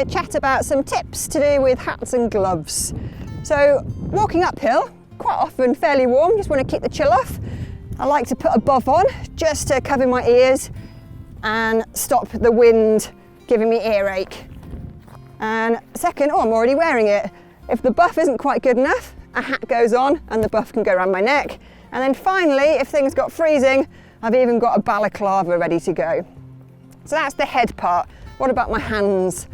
to chat about some tips to do with hats and gloves. So walking uphill, quite often fairly warm, just want to keep the chill off. I like to put a buff on just to cover my ears and stop the wind giving me earache. And second, I'm already wearing it. If the buff isn't quite good enough, a hat goes on and the buff can go around my neck. And then finally, if things got freezing, I've even got a balaclava ready to go. So that's the head part. What about my hands?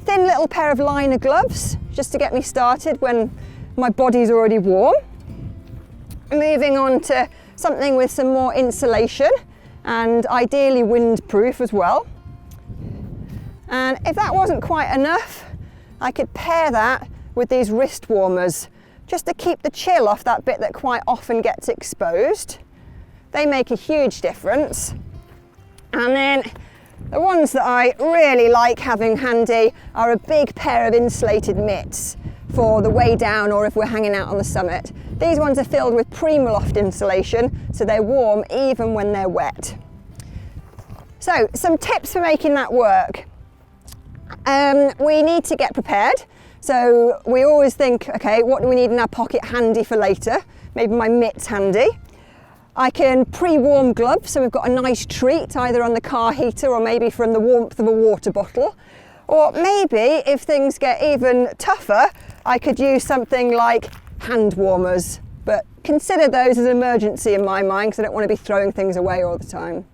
Thin little pair of liner gloves, just to get me started when my body's already warm. Moving on to something with some more insulation and ideally windproof as well. And if that wasn't quite enough, I could pair that with these wrist warmers, just to keep the chill off that bit that quite often gets exposed. They make a huge difference. And then the ones that I really like having handy are a big pair of insulated mitts for the way down or if we're hanging out on the summit. These ones are filled with Primaloft insulation, so they're warm even when they're wet. So some tips for making that work. We need to get prepared. So we always think, okay, what do we need in our pocket handy for later? Maybe my mitts handy. I can pre-warm gloves, so we've got a nice treat either on the car heater or maybe from the warmth of a water bottle. Or maybe if things get even tougher, I could use something like hand warmers. But consider those as an emergency in my mind because I don't want to be throwing things away all the time.